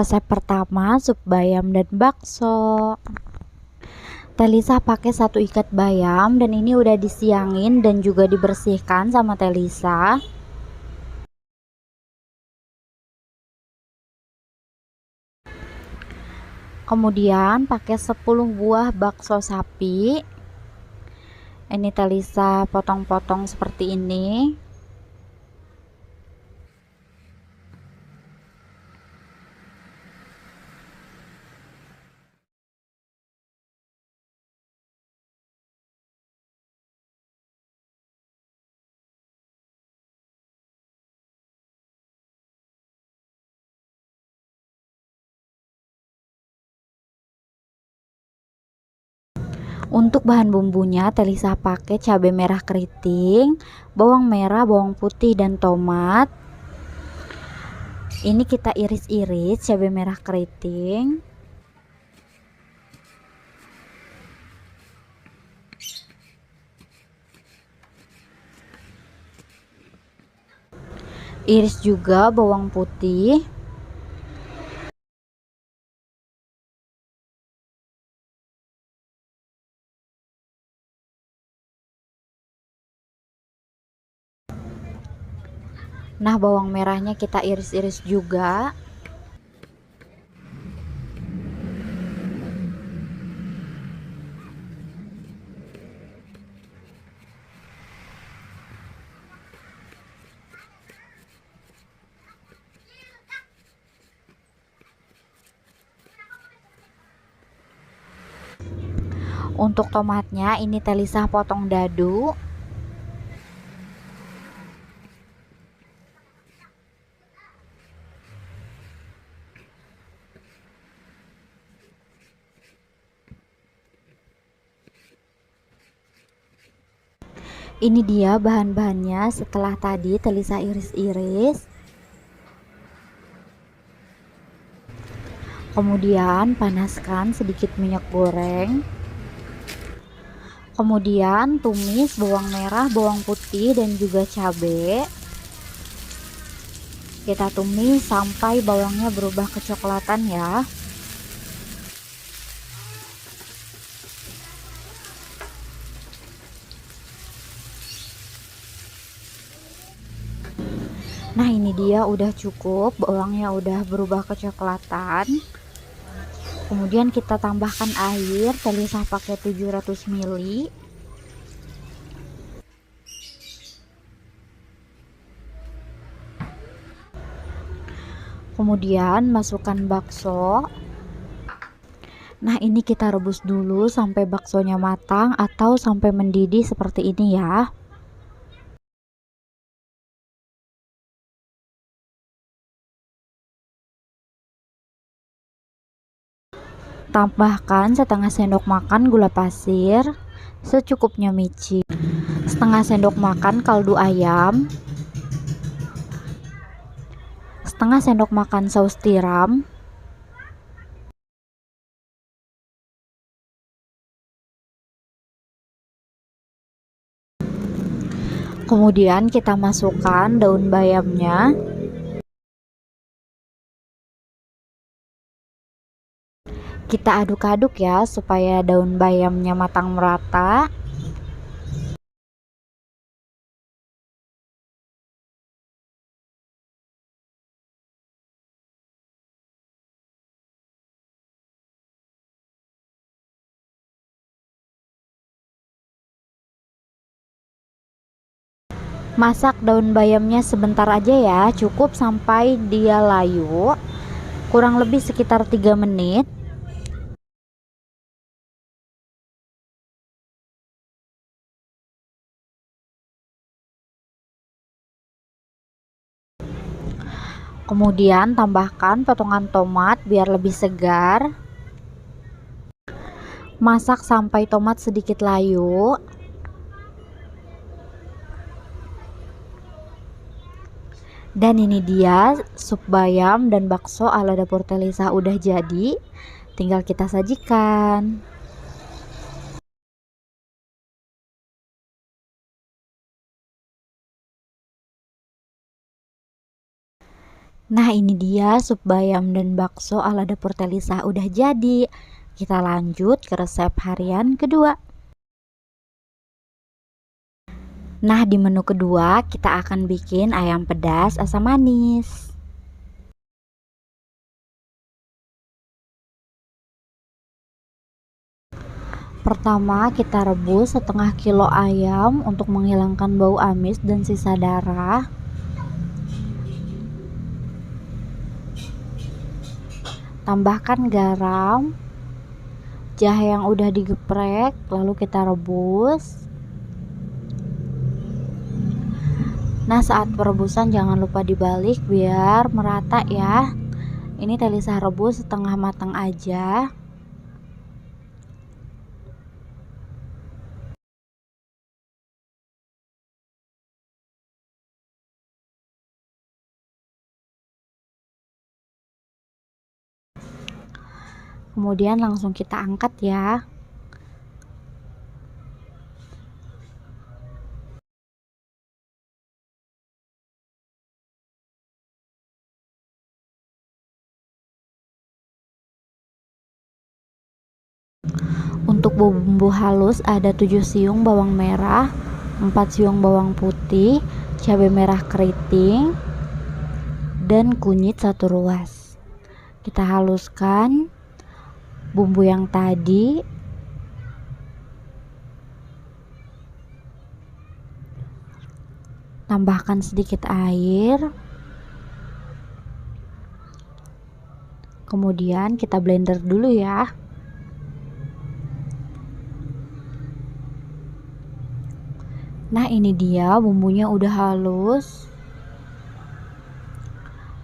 Resep pertama, sup bayam dan bakso. Telisa pakai 1 ikat bayam dan ini udah disiangin dan juga dibersihkan sama Telisa. Kemudian pakai 10 buah bakso sapi. Ini Telisa potong-potong seperti ini. Untuk bahan bumbunya, Telisa pakai cabai merah keriting, bawang merah, bawang putih, dan tomat. Ini kita iris-iris cabai merah keriting. Iris juga bawang putih. Nah, bawang merahnya kita iris-iris juga. Untuk tomatnya ini Telisa potong dadu. Ini dia bahan-bahannya setelah tadi Telisa iris-iris. Kemudian panaskan sedikit minyak goreng. Kemudian tumis bawang merah, bawang putih, dan juga cabai. Kita tumis sampai bawangnya berubah kecoklatan ya. Nah, ini dia udah cukup, bawangnya udah berubah kecoklatan. Kemudian kita tambahkan air, Telisa pakai 700 ml. Kemudian masukkan bakso. Nah, ini kita rebus dulu sampai baksonya matang atau sampai mendidih seperti ini ya. Tambahkan setengah sendok makan gula pasir, secukupnya micin, setengah sendok makan kaldu ayam, setengah sendok makan saus tiram, kemudian kita masukkan daun bayamnya. Kita aduk-aduk ya supaya daun bayamnya matang merata. Masak daun bayamnya sebentar aja ya, cukup sampai dia layu, kurang lebih sekitar 3 menit. Kemudian tambahkan potongan tomat biar lebih segar. Masak sampai tomat sedikit layu. Dan ini dia sup bayam dan bakso ala dapur Telisa udah jadi. Tinggal kita sajikan. Nah, ini dia sup bayam dan bakso ala dapur Telisa udah jadi. Kita lanjut ke resep harian kedua. Nah, di menu kedua kita akan bikin ayam pedas asam manis. Pertama, kita rebus setengah kilo ayam untuk menghilangkan bau amis dan sisa darah. Tambahkan garam, jahe yang udah digeprek, lalu kita rebus. Nah, saat perebusan jangan lupa dibalik biar merata ya. Ini Telisa rebus setengah matang aja. Kemudian langsung kita angkat ya. Untuk bumbu halus ada 7 siung bawang merah, 4 siung bawang putih, cabai merah keriting, dan kunyit 1 ruas. Kita haluskan bumbu yang tadi. Tambahkan sedikit air. Kemudian kita blender dulu ya. Nah, ini dia bumbunya udah halus.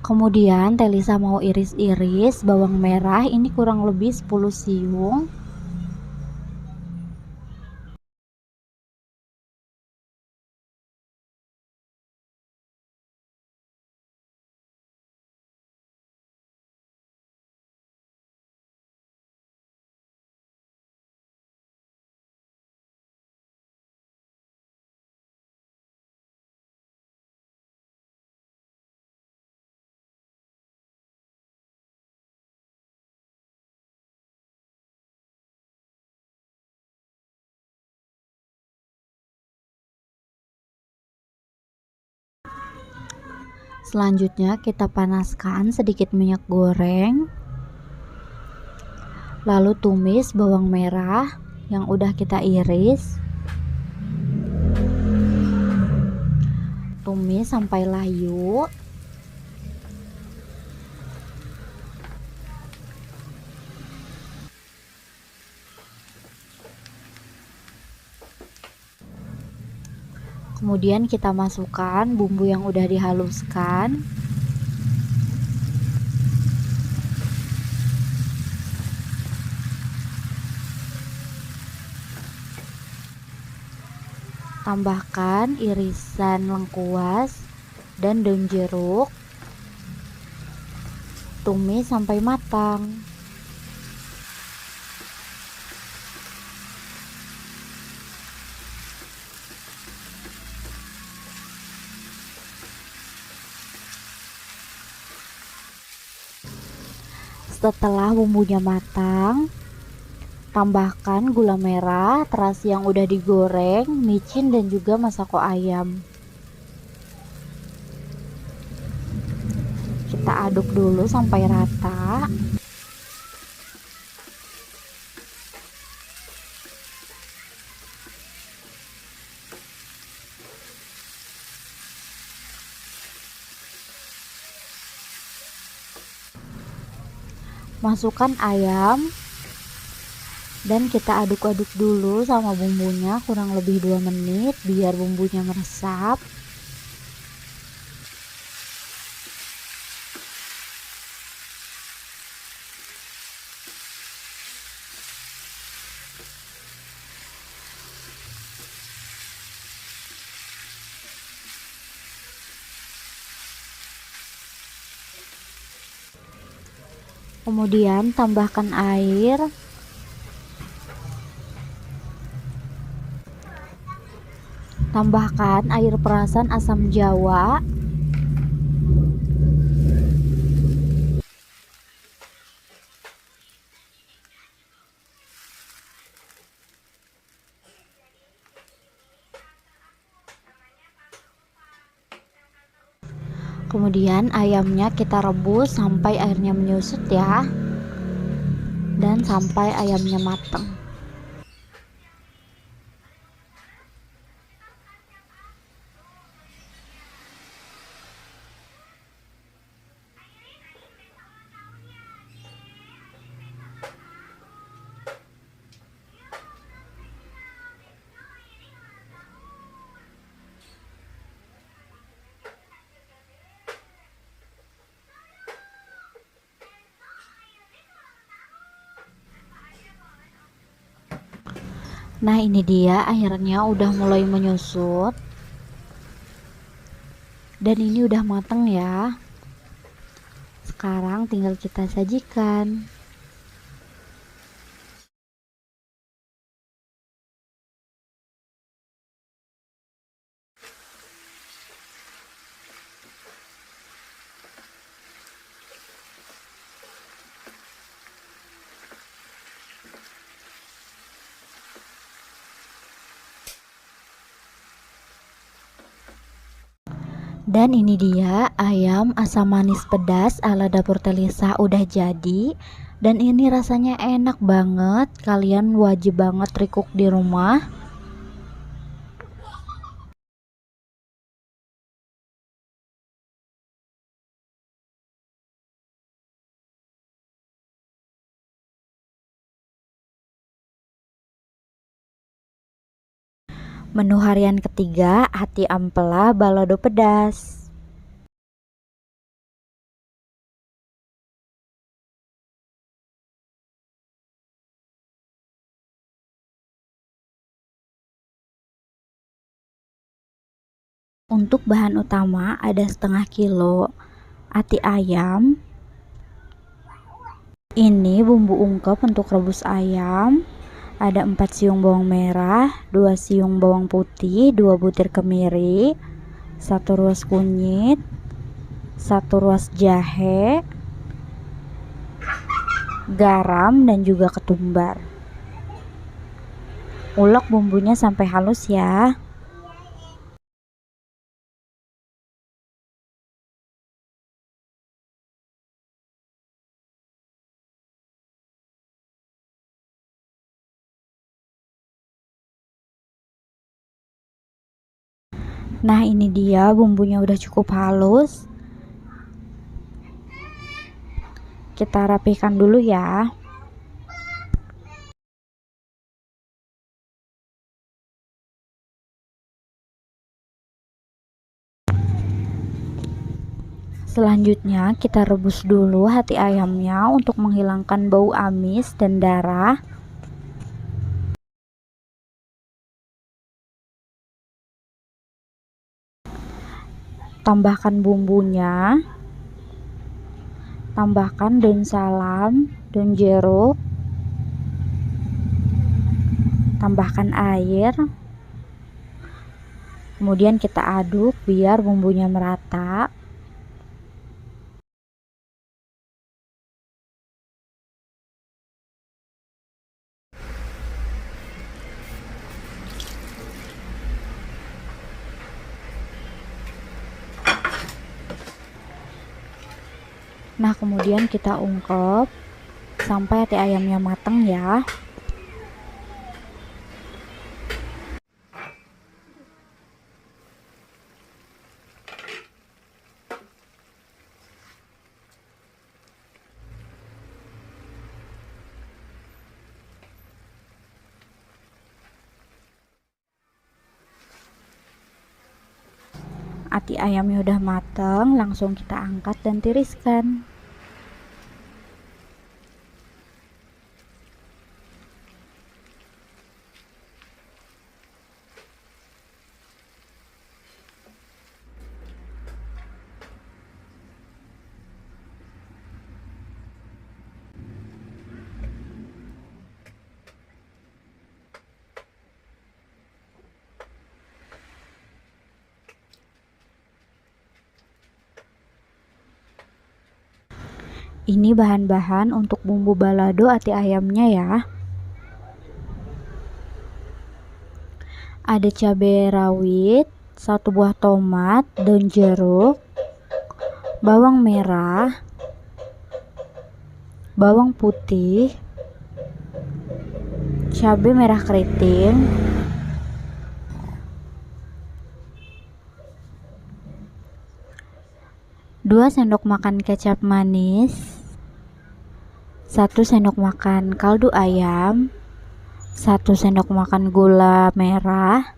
Kemudian Telisa mau iris-iris bawang merah, ini kurang lebih 10 siung. Selanjutnya kita panaskan sedikit minyak goreng. Lalu tumis bawang merah yang udah kita iris. Tumis sampai layu. Kemudian kita masukkan bumbu yang udah dihaluskan. Tambahkan irisan lengkuas dan daun jeruk. Tumis sampai matang. Setelah bumbunya matang, tambahkan gula merah, terasi yang udah digoreng, micin dan juga masako ayam. Kita aduk dulu sampai rata. Masukkan ayam dan kita aduk-aduk dulu sama bumbunya kurang lebih 2 menit biar bumbunya meresap. Kemudian tambahkan air. Tambahkan air perasan asam jawa. Kemudian ayamnya kita rebus sampai airnya menyusut ya, dan sampai ayamnya matang. Nah, ini dia airnya udah mulai menyusut dan ini udah mateng ya. Sekarang tinggal kita sajikan. Dan ini dia ayam asam manis pedas ala Dapur Telisa udah jadi. Dan ini rasanya enak banget. Kalian wajib banget try cook di rumah. Menu harian ketiga, hati ampela balado pedas. Untuk bahan utama ada setengah kilo hati ayam. Ini bumbu ungkep untuk rebus ayam. Ada 4 siung bawang merah, 2 siung bawang putih, 2 butir kemiri, 1 ruas kunyit, 1 ruas jahe, garam dan juga ketumbar. Ulek bumbunya sampai halus ya. Nah, ini dia bumbunya udah cukup halus. Kita rapihkan dulu ya. Selanjutnya kita rebus dulu hati ayamnya untuk menghilangkan bau amis dan darah. Tambahkan bumbunya. Tambahkan daun salam, daun jeruk. Tambahkan air. Kemudian kita aduk biar bumbunya merata. Nah, kemudian kita ungkep sampai hati ayamnya matang ya. Hati ayamnya udah matang, langsung kita angkat dan tiriskan. Ini bahan-bahan untuk bumbu balado hati ayamnya ya. Ada cabai rawit, 1 buah tomat, daun jeruk, bawang merah, bawang putih, cabai merah keriting, dua sendok makan kecap manis, 1 sendok makan kaldu ayam, 1 sendok makan gula merah,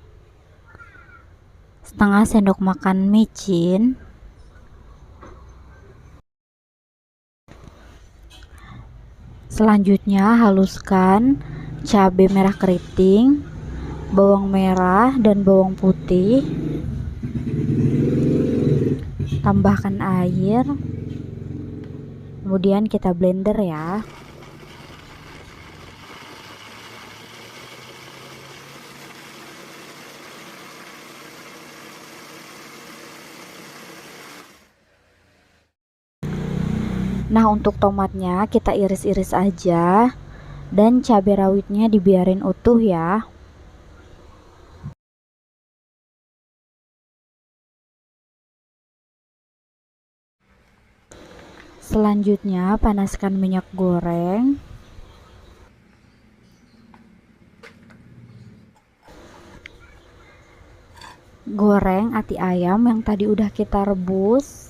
setengah sendok makan micin, selanjutnya haluskan cabai merah keriting, bawang merah dan bawang putih, tambahkan air, kemudian kita blender ya. Nah, untuk tomatnya kita iris-iris aja dan cabai rawitnya dibiarin utuh ya. Selanjutnya panaskan minyak goreng. Goreng ati ayam yang tadi udah kita rebus.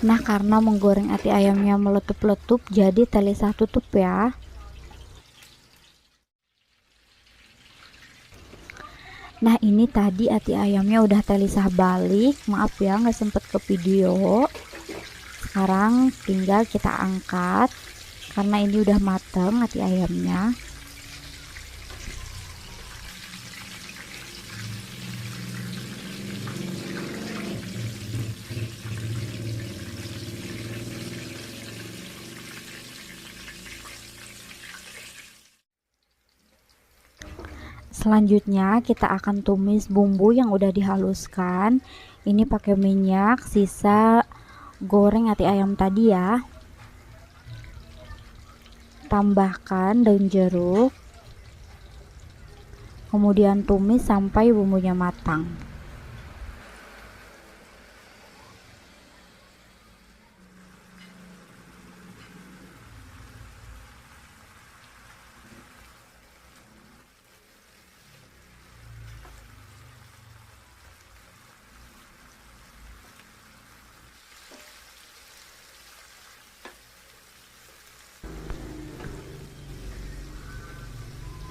Nah, karena menggoreng ati ayamnya meletup-letup, jadi Telisa tutup ya. Nah, ini tadi ati ayamnya udah Telisa balik. Maaf ya nggak sempet ke video. Sekarang tinggal kita angkat karena ini udah mateng ati ayamnya. Selanjutnya kita akan tumis bumbu yang udah dihaluskan. Ini pakai minyak sisa goreng ati ayam tadi ya. Tambahkan daun jeruk, kemudian tumis sampai bumbunya matang.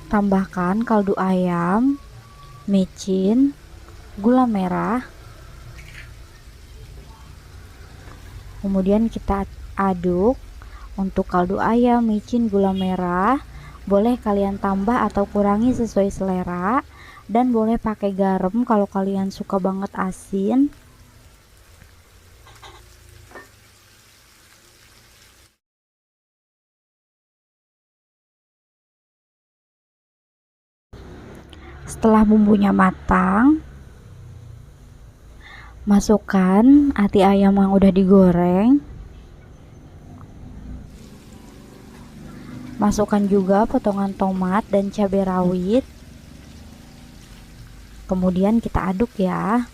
Tambahkan kaldu ayam, micin, gula merah, kemudian kita aduk. Untuk kaldu ayam, micin, gula merah boleh kalian tambah atau kurangi sesuai selera, dan boleh pakai garam kalau kalian suka banget asin. Setelah bumbunya matang, masukkan ati ayam yang udah digoreng. Masukkan juga potongan tomat dan cabai rawit. Kemudian kita aduk ya.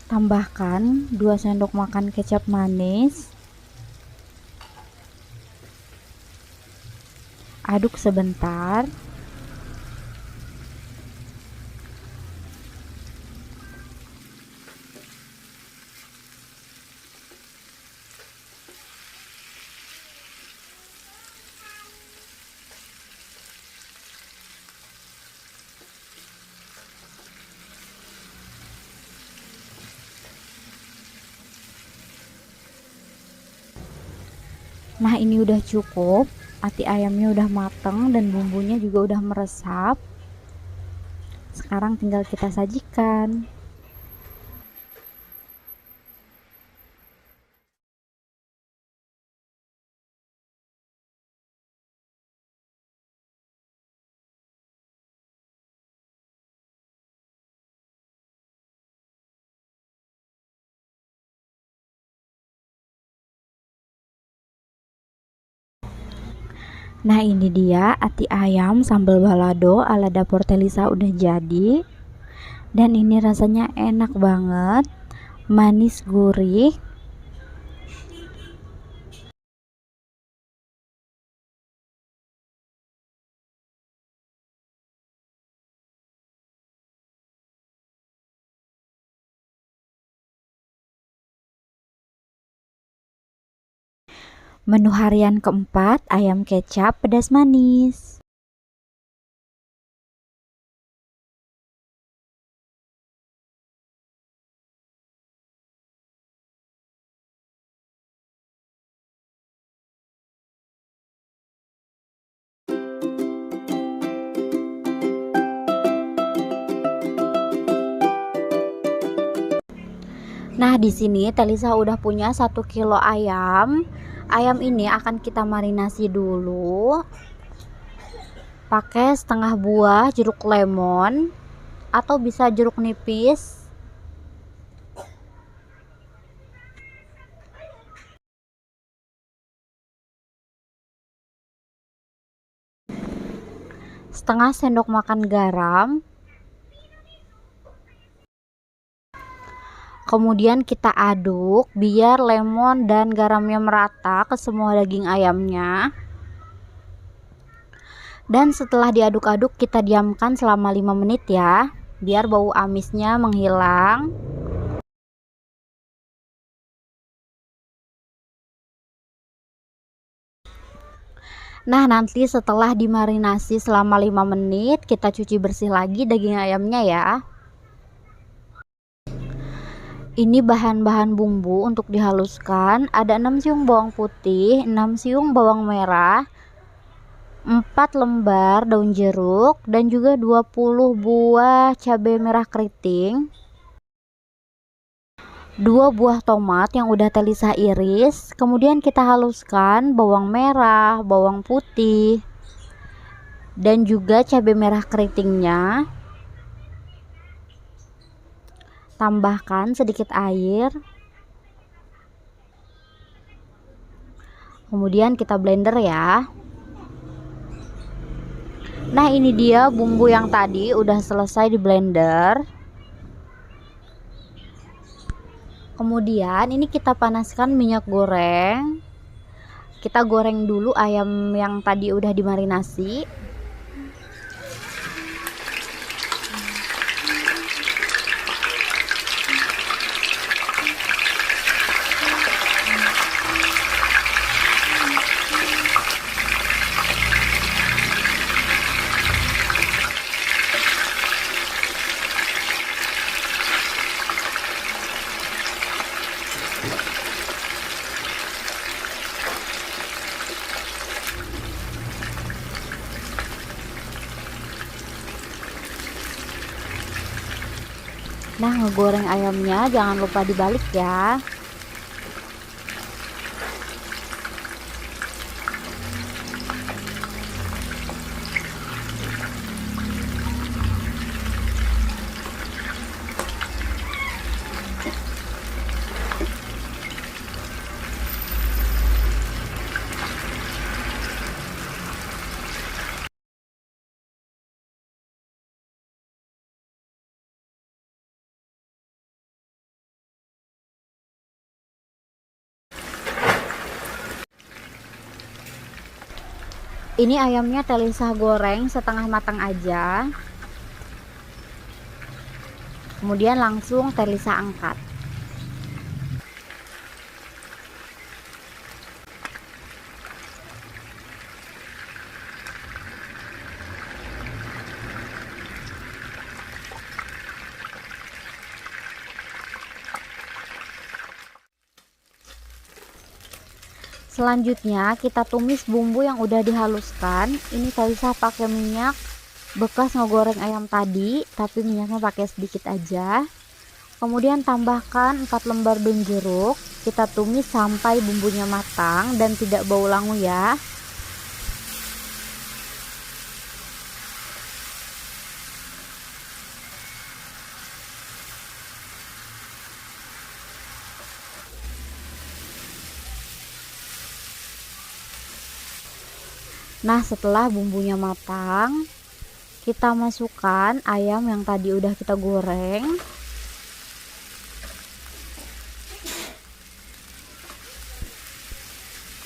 Tambahkan 2 sendok makan kecap manis. Aduk sebentar. Nah, ini udah cukup. Ati ayamnya udah mateng dan bumbunya juga udah meresap. Sekarang tinggal kita sajikan. Nah, ini dia ati ayam sambal balado ala dapur Telisa udah jadi. Dan ini rasanya enak banget, manis gurih. Menu harian keempat, ayam kecap pedas manis. Nah, di sini Telisa udah punya 1 kilo ayam. Ayam ini akan kita marinasi dulu pakai setengah buah jeruk lemon atau bisa jeruk nipis. Setengah sendok makan garam. Kemudian kita aduk biar lemon dan garamnya merata ke semua daging ayamnya. Dan setelah diaduk-aduk kita diamkan selama 5 menit ya, biar bau amisnya menghilang. Nah, nanti setelah dimarinasi selama 5 menit, kita cuci bersih lagi daging ayamnya ya. Ini bahan-bahan bumbu untuk dihaluskan, ada 6 siung bawang putih, 6 siung bawang merah, 4 lembar daun jeruk, dan juga 20 buah cabai merah keriting, 2 buah tomat yang udah Telisa iris. Kemudian kita haluskan bawang merah, bawang putih, dan juga cabai merah keritingnya. Tambahkan sedikit air. Kemudian kita blender ya. Nah, ini dia bumbu yang tadi udah selesai di blender. Kemudian ini kita panaskan minyak goreng. Kita goreng dulu ayam yang tadi udah dimarinasi. Nah, ngegoreng ayamnya jangan lupa dibalik ya. Ini ayamnya Telisa goreng setengah matang aja. Kemudian langsung Telisa angkat. Selanjutnya kita tumis bumbu yang udah dihaluskan. Ini Talisa pakai minyak bekas ngegoreng ayam tadi, tapi minyaknya pakai sedikit aja. Kemudian tambahkan 4 lembar daun jeruk. Kita tumis sampai bumbunya matang dan tidak bau langu ya. Nah, setelah bumbunya matang, kita masukkan ayam yang tadi udah kita goreng.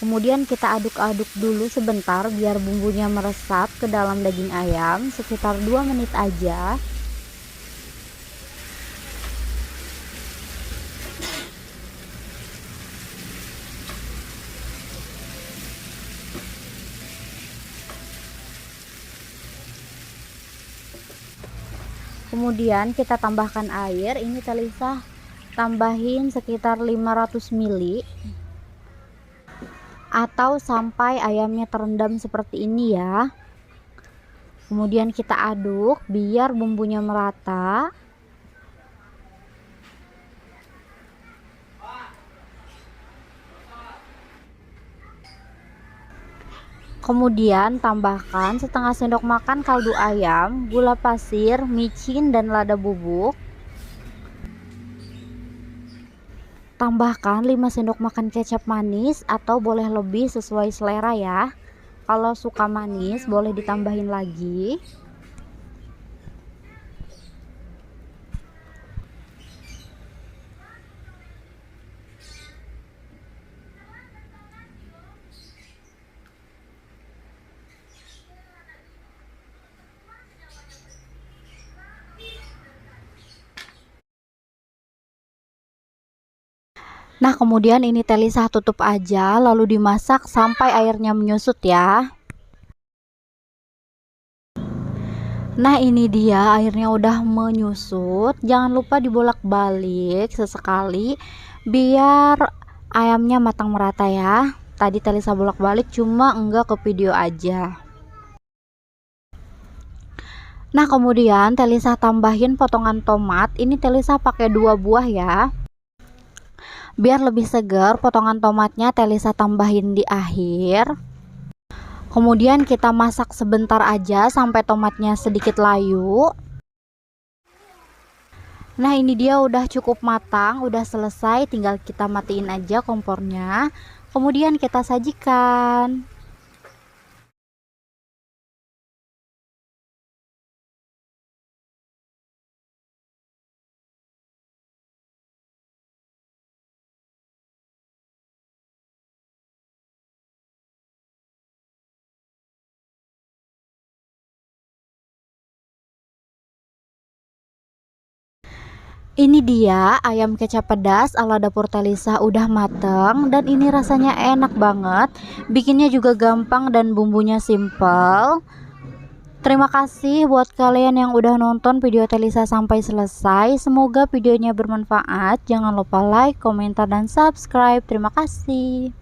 Kemudian kita aduk-aduk dulu sebentar biar bumbunya meresap ke dalam daging ayam, sekitar 2 menit aja. Kemudian kita tambahkan air. Ini Talisa tambahin sekitar 500 ml atau sampai ayamnya terendam seperti ini ya. Kemudian kita aduk biar bumbunya merata. Kemudian tambahkan setengah sendok makan kaldu ayam, gula pasir, micin, dan lada bubuk. Tambahkan 5 sendok makan kecap manis atau boleh lebih sesuai selera ya. Kalau suka manis boleh ditambahin lagi. Nah, kemudian ini Talisa tutup aja lalu dimasak sampai airnya menyusut ya. Nah, ini dia airnya udah menyusut. Jangan lupa dibolak-balik sesekali biar ayamnya matang merata ya. Tadi Talisa bolak-balik cuma enggak ke video aja. Nah, kemudian Talisa tambahin potongan tomat. Ini Talisa pakai 2 buah ya. Biar lebih segar, potongan tomatnya Talisa tambahin di akhir. Kemudian kita masak sebentar aja sampai tomatnya sedikit layu. Nah, ini dia udah cukup matang, udah selesai, tinggal kita matiin aja kompornya. Kemudian kita sajikan. Ini dia ayam kecap pedas ala dapur Talisa udah mateng dan ini rasanya enak banget. Bikinnya juga gampang dan bumbunya simple. Terima kasih buat kalian yang udah nonton video Talisa sampai selesai. Semoga videonya bermanfaat. Jangan lupa like, komentar, dan subscribe. Terima kasih.